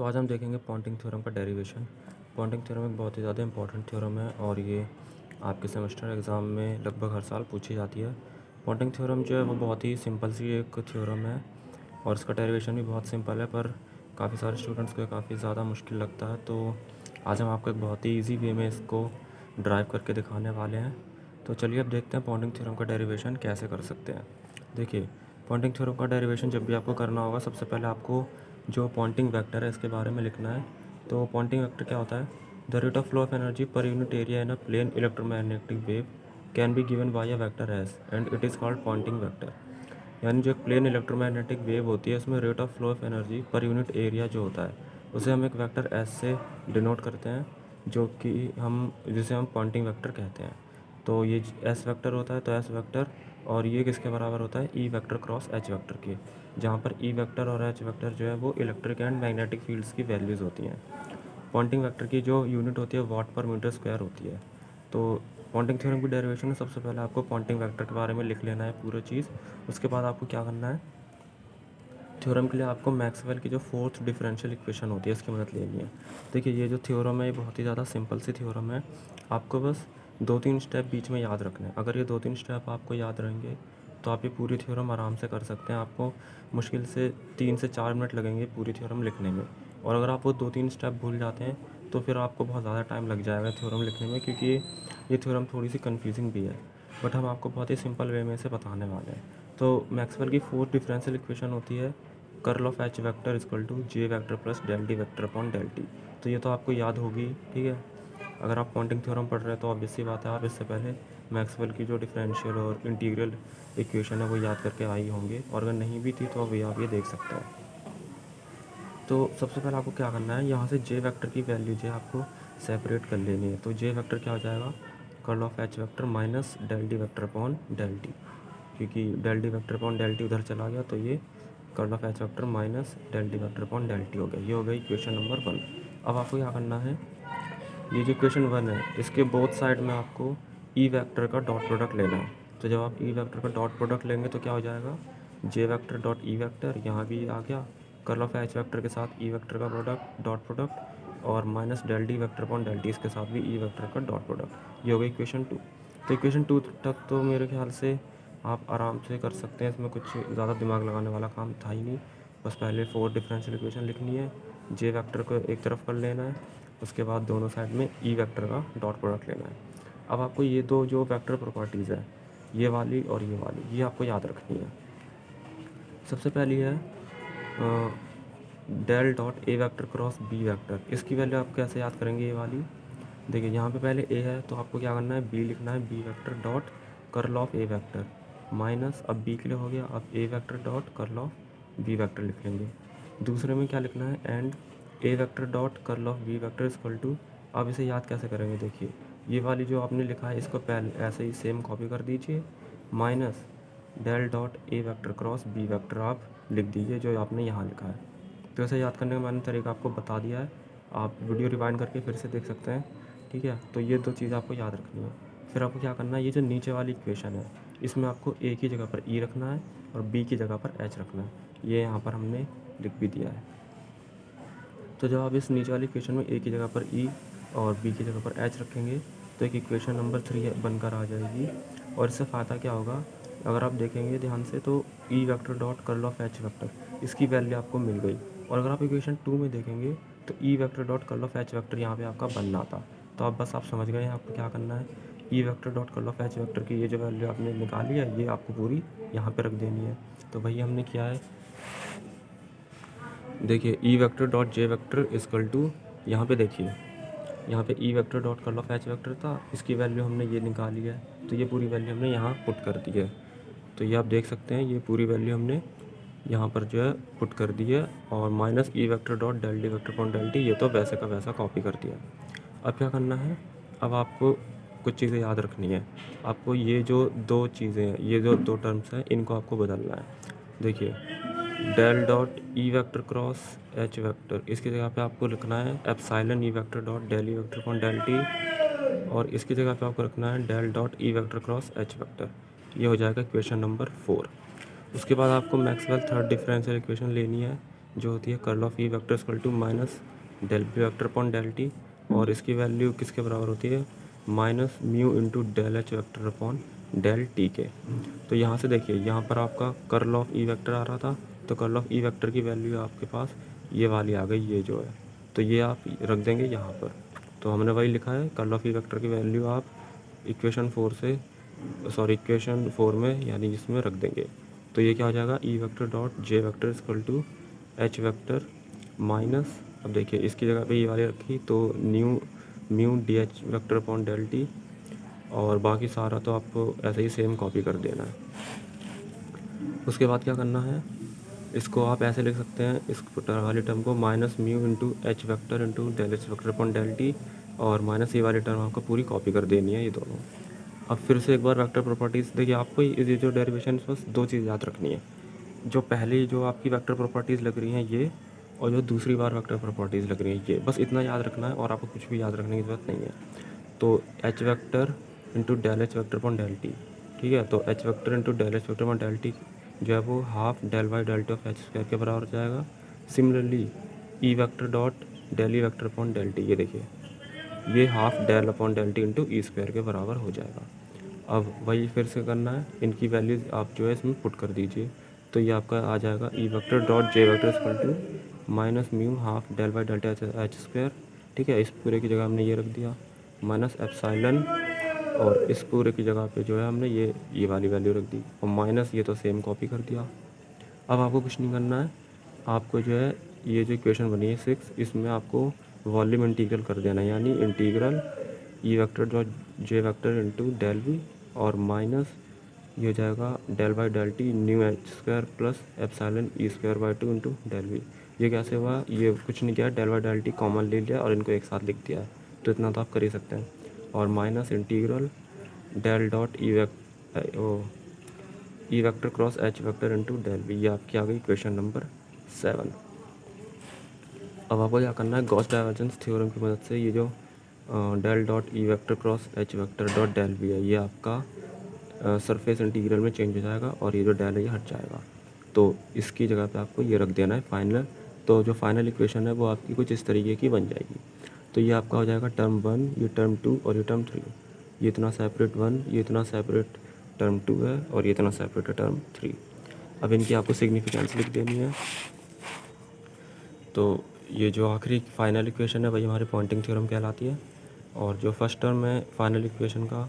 तो आज हम देखेंगे पॉन्टिंग थ्योरम का डेरिवेशन। पॉन्टिंग थ्योरम एक बहुत ही ज़्यादा इंपॉर्टेंट थ्योरम है और ये आपके सेमेस्टर एग्ज़ाम में लगभग हर साल पूछी जाती है। पॉन्टिंग थ्योरम जो है वो बहुत ही सिंपल सी एक थ्योरम है और इसका डेरिवेशन भी बहुत सिंपल है, पर काफ़ी सारे स्टूडेंट्स को काफ़ी ज़्यादा मुश्किल लगता है। तो आज हम आपको एक बहुत ही ईजी वे में इसको ड्राइव करके दिखाने वाले हैं। तो चलिए अब देखते हैं पॉन्टिंग थ्योरम का डेरिवेशन कैसे कर सकते हैं। देखिए, पॉइंटिंग थ्योरम का डेरिवेशन जब भी आपको करना होगा, सबसे पहले आपको जो पॉइंटिंग वेक्टर है इसके बारे में लिखना है। तो पॉइंटिंग वेक्टर क्या होता है? The rate of flow of energy per unit area in a plane electromagnetic wave can be given by a vector S and it is called Poynting vector. यानी जो एक प्लेन इलेक्ट्रोमैग्नेटिक वेव होती है, उसमें rate of flow of energy per unit area जो होता है उसे हम एक वेक्टर एस से डिनोट करते हैं, जिसे हम पॉइंटिंग वेक्टर कहते हैं। तो ये एस वेक्टर होता है, तो एस वेक्टर और ये किसके बराबर होता है? ई वेक्टर क्रॉस एच वेक्टर के, जहाँ पर ई वेक्टर और एच वेक्टर जो है वो इलेक्ट्रिक एंड मैग्नेटिक फील्ड्स की वैल्यूज़ होती हैं। पॉइंटिंग वेक्टर की जो यूनिट होती है वाट पर मीटर स्क्वायर होती है। तो पॉइंटिंग थ्योरम की डेरिवेशन में सबसे पहले आपको पॉइंटिंग वेक्टर के बारे में लिख लेना है पूरा चीज़। उसके बाद आपको क्या करना है? थ्योरम के लिए आपको मैक्सवेल की जो फोर्थ डिफरेंशियल इक्वेशन होती है इसकी मदद लेनी है। देखिए, ये जो थ्योरम है ये बहुत ही ज़्यादा सिंपल सी थ्योरम है। आपको बस 2-3 स्टेप बीच में याद रखने हैं। अगर ये 2-3 स्टेप आपको याद रहेंगे तो आप ये पूरी थ्योरम आराम से कर सकते हैं। आपको मुश्किल से 3 से 4 मिनट लगेंगे पूरी थ्योरम लिखने में। और अगर आप वो 2-3 स्टेप भूल जाते हैं तो फिर आपको बहुत ज़्यादा टाइम लग जाएगा थ्योरम लिखने में, क्योंकि ये थ्योरम थोड़ी सी कन्फ्यूजिंग भी है। बट हम आपको बहुत ही सिंपल वे में इसे बताने वाले हैं। तो मैक्सवेल की फोर्थ डिफरेंशियल इक्वेशन होती है curl of H vector equal to J vector plus del D vector upon del T. तो ये तो आपको याद होगी, ठीक है। अगर आप पॉइंटिंग थ्योरम पढ़ रहे हैं तो ऑब्वियस सी बात है आप इससे पहले मैक्सवेल की जो डिफरेंशियल और इंटीग्रल इक्वेशन है वो याद करके आई होंगे, और अगर नहीं भी थी तो अभी आप ये देख सकते हैं। तो सबसे पहले आपको क्या करना है, यहाँ से जे वेक्टर की वैल्यू जो है आपको सेपरेट कर लेनी है। तो जे वेक्टर क्या हो जाएगा? Curl of H vector minus del D vector upon del T, क्योंकि del D vector upon del T उधर चला गया तो ये curl of H vector minus del D vector upon del T हो गया। ये हो गई इक्वेशन नंबर 1। अब आपको क्या करना है, ये जो इक्वेशन 1 है इसके बोथ साइड में आपको ई वेक्टर का डॉट प्रोडक्ट लेना है। तो जब आप ई वेक्टर का डॉट प्रोडक्ट लेंगे तो क्या हो जाएगा? जे वेक्टर डॉट ई वेक्टर, यहाँ भी आ गया कर्ल ऑफ एच वेक्टर के साथ ई वेक्टर का प्रोडक्ट डॉट प्रोडक्ट, और minus del D vector upon del T इसके साथ भी ई वेक्टर का डॉट प्रोडक्ट। ये हो गई इक्वेशन 2। तो इक्वेशन 2 तक तो मेरे ख्याल से आप आराम से कर सकते हैं, इसमें कुछ ज़्यादा दिमाग लगाने वाला काम था ही नहीं। बस पहले 4 डिफरेंशियल इक्वेशन लिखनी है, जे वेक्टर को एक तरफ कर लेना है, उसके बाद दोनों साइड में ई वेक्टर का डॉट प्रोडक्ट लेना है। अब आपको ये दो जो वेक्टर प्रॉपर्टीज़ है, ये वाली और ये वाली, ये आपको याद रखनी है। सबसे पहली है del dot A vector cross B vector. इसकी वैल्यू आप कैसे याद करेंगे? ये वाली देखिए, यहाँ पे पहले ए है तो आपको क्या करना है, बी लिखना है, B vector dot curl of A vector minus, अब बी के लिए हो गया, अब A vector dot curl of B vector लिख लेंगे। दूसरे में क्या लिखना है, and A vector dot curl of B vector equal to. अब इसे याद कैसे करेंगे? देखिए, ये वाली जो आपने लिखा है इसको पहले ऐसे ही सेम कॉपी कर दीजिए, minus del dot A vector cross B vector आप लिख दीजिए जो आपने यहाँ लिखा है। तो इसे याद करने का मैंने तरीका आपको बता दिया है, आप वीडियो रिवाइंड करके फिर से देख सकते हैं, ठीक है। तो ये दो चीज़ आपको याद रखनी है। फिर आपको क्या करना है, ये जो नीचे वाली इक्वेशन है इसमें आपको ए की जगह पर ई रखना है और बी की जगह पर एच रखना है। ये यहाँ पर हमने लिख भी दिया है। तो जब आप इस नीचे वाली इक्वेशन में ए की जगह पर ई और बी की जगह पर एच रखेंगे तो एक इक्वेशन नंबर 3 बनकर आ जाएगी। और इससे फ़ायदा क्या होगा, अगर आप देखेंगे ध्यान से तो ई vector dot curl of H vector, इसकी वैल्यू आपको मिल गई। और अगर आप इक्वेशन 2 में देखेंगे तो ई vector dot curl of H vector यहाँ पे आपका बनना था। तो अब बस आप समझ गए हैं आपको क्या करना है, ई vector dot curl of H vector की ये जो वैल्यू आपने निकाली है ये आपको पूरी यहाँ पे रख देनी है। तो वही हमने किया है। देखिए, E vector dot J vector equal to, यहाँ पे देखिए, यहाँ पे E vector dot curl of H vector था, इसकी वैल्यू हमने ये निकाली है, तो ये पूरी वैल्यू हमने यहाँ पुट कर दी है। तो ये आप देख सकते हैं, ये पूरी वैल्यू हमने यहाँ पर जो है पुट कर दी है, और minus E vector dot del D vector upon del T, ये तो वैसे का वैसा कॉपी कर दिया। अब क्या करना है, अब आपको कुछ चीज़ें याद रखनी है। आपको ये जो दो चीज़ें हैं, ये जो दो टर्म्स हैं, इनको आपको बदलना है। देखिए, del dot E vector cross H vector, इसकी जगह पे आपको लिखना है epsilon E vector dot del E vector upon del T, और इसकी जगह पे आपको रखना है del dot E vector cross H vector. ये हो जाएगा इक्वेशन नंबर 4। उसके बाद आपको मैक्सवेल थर्ड डिफरेंशियल इक्वेशन लेनी है, जो होती है curl of E vector equal to minus del B vector upon del T, और इसकी वैल्यू किसके बराबर होती है, minus mu into del H vector upon del T के। तो यहाँ से देखिए, यहाँ पर आपका कर्ल ऑफ ई वेक्टर आ रहा था, तो कर्ल ऑफ ई वेक्टर की वैल्यू आपके पास ये वाली आ गई, ये जो है, तो ये आप रख देंगे यहाँ पर। तो हमने वही लिखा है, कर्ल ऑफ ई वेक्टर की वैल्यू आप इक्वेशन 4 में यानी इसमें रख देंगे। तो ये क्या हो जाएगा, E vector dot J vector equal to H vector minus, अब देखिए इसकी जगह पे ये वाली रखी, तो mu D H vector upon del T, और बाकी सारा तो आपको ऐसे ही सेम कॉपी कर देना है। उसके बाद क्या करना है, इसको आप ऐसे लिख सकते हैं, इस वाली टर्म को minus mu into H vector into del H vector upon del T, और माइनस ये वाली टर्म आपको पूरी कॉपी कर देनी है, ये दोनों। अब फिर से एक बार वेक्टर प्रॉपर्टीज़ देखिए, आपको ये जो डेरिवेशन बस दो चीज़ याद रखनी है। जो पहली जो आपकी वेक्टर प्रॉपर्टीज़ लग रही हैं ये, और जो दूसरी बार वेक्टर प्रॉपर्टीज़ लग रही हैं ये, बस इतना याद रखना है, और आपको कुछ भी याद रखने की ज़रूरत नहीं है। तो H vector into del H vector upon del T, ठीक है, तो H vector into del H vector upon del T जो है वो half del by del T of H square के बराबर हो जाएगा। Similarly E vector dot del E vector upon del T, ये देखिए ये half del upon del T into E square के बराबर हो जाएगा। अब वही फिर से करना है, इनकी वैल्यूज़ आप जो है इसमें पुट कर दीजिए, तो ये आपका आ जाएगा E vector dot J vector equal to minus mu half del by delta H square, ठीक है, इस पूरे की जगह हमने ये रख दिया, माइनस एप्सिलॉन, और इस पूरे की जगह पे जो है हमने ये वाली वैल्यू रख दी, और माइनस ये तो सेम कॉपी कर दिया। अब आपको कुछ नहीं करना है, आपको जो है ये जो इक्वेशन बनी है 6, इसमें आपको वॉल्यूम इंटीग्रल कर देना है, यानी integral E vector dot J vector into del V, और माइनस ये हो जाएगा del by del T mu H square plus epsilon E square by 2 into del V. ये कैसे हुआ, ये कुछ नहीं किया, del by del T common ले लिया और इनको एक साथ लिख दिया है, तो इतना तो आप कर ही सकते हैं। और minus integral del dot E vector cross H vector into del V, ये आपकी आ गई इक्वेशन नंबर 7। अब आपको क्या करना है, गॉस डाइवर्जेंस थ्योरम की मदद से ये जो del dot E vector cross H vector dot del V है, ये आपका सरफेस इंटीग्रल में चेंज हो जाएगा, और ये जो डेल है ये हट जाएगा, तो इसकी जगह पे आपको ये रख देना है फाइनल। तो जो फाइनल इक्वेशन है वो आपकी कुछ इस तरीके की बन जाएगी। तो ये आपका हो जाएगा टर्म 1, ये टर्म 2 और ये टर्म 3, ये इतना सेपरेट 1, ये इतना सेपरेट टर्म 2 है, और ये इतना सेपरेट है टर्म 3। अब इनकी आपको सिग्निफिकेंस लिख देनी है। तो ये जो आखिरी फाइनल इक्वेशन है वही हमारी पॉइंटिंग थ्योरम कहलाती है, और जो फर्स्ट टर्म है फाइनल इक्वेशन का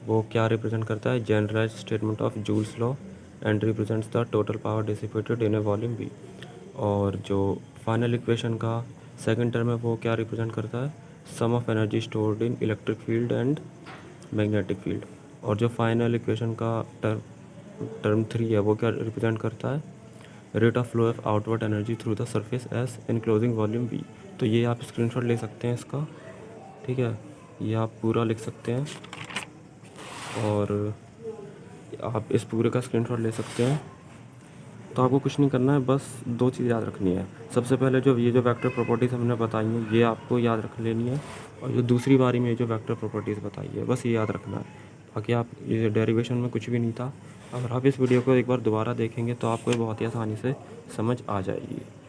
वो क्या रिप्रेजेंट करता है, generalise statement of Joule's law and represents the total power dissipated in a volume V. और जो फाइनल इक्वेशन का सेकंड टर्म है वो क्या रिप्रेजेंट करता है, sum of energy stored in electric field and magnetic field. और जो फाइनल इक्वेशन का टर्म 3 है वो क्या रिप्रेजेंट करता है, rate of flow of outward energy through the surface S enclosing volume we. तो ये आप स्क्रीनशॉट ले सकते हैं इसका, ठीक है, ये आप पूरा लिख सकते हैं, और आप इस पूरे का स्क्रीनशॉट ले सकते हैं। तो आपको कुछ नहीं करना है, बस दो चीज़ याद रखनी है। सबसे पहले जो ये जो वेक्टर प्रॉपर्टीज़ हमने बताई हैं ये आपको याद रख लेनी है, और जो दूसरी बारी में जो वेक्टर प्रॉपर्टीज़ बताई है बस ये याद रखना है। बाकी आप ये डेरिवेशन में कुछ भी नहीं था। अगर आप इस वीडियो को एक बार दोबारा देखेंगे तो आपको ये बहुत ही आसानी से समझ आ जाएगी।